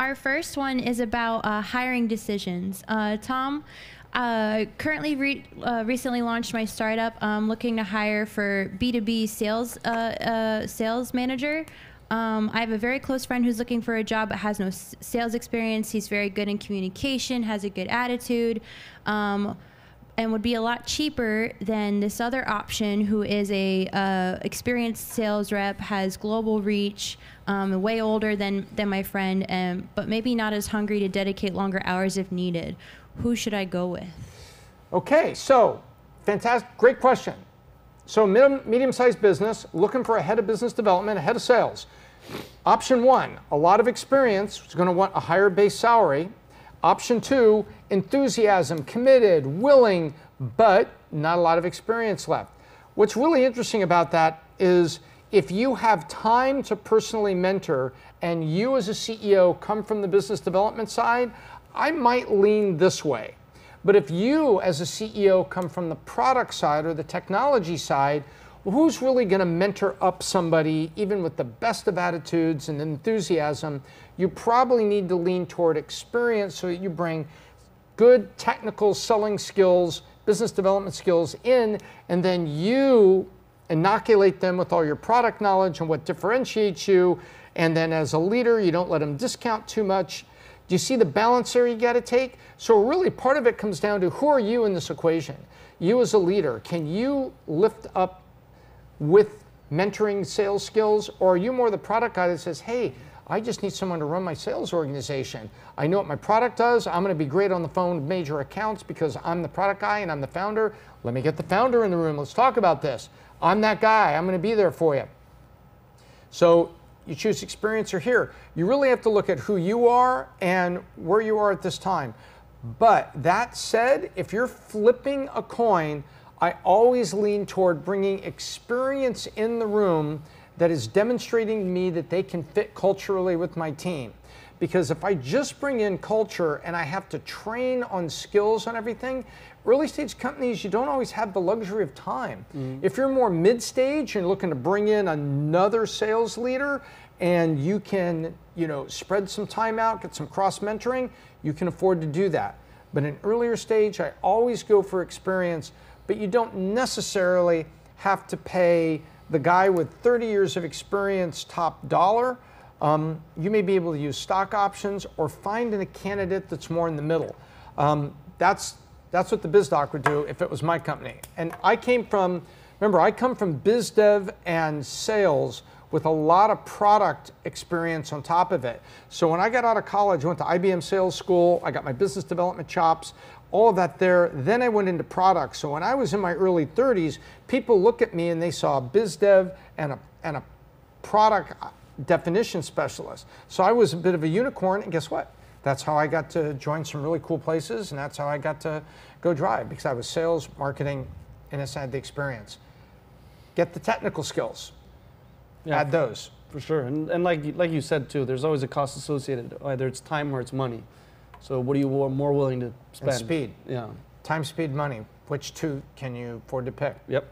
Our first one is about hiring decisions. Tom, currently recently launched my startup. I'm looking to hire for B2B sales manager. I have a very close friend who's looking for a job but has no sales experience. He's very good in communication, has a good attitude, and would be a lot cheaper than this other option who is a experienced sales rep, has global reach, way older than my friend, but maybe not as hungry to dedicate longer hours if needed. Who should I go with? Okay, so fantastic, great question. So medium-sized business, looking for a head of business development, a head of sales. Option one, a lot of experience, is going to want a higher base salary. Option two, enthusiasm, committed, willing, but not a lot of experience left. What's really interesting about that is if you have time to personally mentor and you as a CEO come from the business development side, I might lean this way. But if you as a CEO come from the product side or the technology side, well, who's really going to mentor up somebody even with the best of attitudes and enthusiasm? You probably need to lean toward experience so that you bring good technical selling skills, business development skills in, and then you inoculate them with all your product knowledge and what differentiates you. And then as a leader, you don't let them discount too much. Do you see the balance there you got to take? So really part of it comes down to who are you in this equation? You as a leader, can you lift up with mentoring sales skills, or are you more the product guy that says, hey, I just need someone to run my sales organization. I know what my product does. I'm going to be great on the phone with major accounts because I'm the product guy and I'm the founder. Let me get the founder in the room. Let's talk about this. I'm that guy. I'm going to be there for you. So you choose experience or here. You really have to look at who you are and where you are at this time. But that said, if you're flipping a coin, I always lean toward bringing experience in the room that is demonstrating to me that they can fit culturally with my team. Because if I just bring in culture and I have to train on skills and everything, early stage companies, you don't always have the luxury of time. If you're more mid-stage and looking to bring in another sales leader and you can, spread some time out, get some cross-mentoring, you can afford to do that. But in earlier stage, I always go for experience, but you don't necessarily have to pay the guy with 30 years of experience top dollar. You may be able to use stock options or find a candidate that's more in the middle. That's what the Biz Doc would do if it was my company. And I come from biz dev and sales with a lot of product experience on top of it. So when I got out of college, I went to IBM sales school, I got my business development chops, all of that there. Then I went into products. So when I was in my early 30s, people look at me and they saw a biz dev and a product definition specialist. So I was a bit of a unicorn, and guess what? That's how I got to join some really cool places, and that's how I got to go drive, because I was sales, marketing, and I had the experience. Get the technical skills. Yeah, add those. For sure. And like you said too, there's always a cost associated, either it's time or it's money. So what are you more willing to spend? And speed. Yeah. Time, speed, money. Which two can you afford to pick? Yep.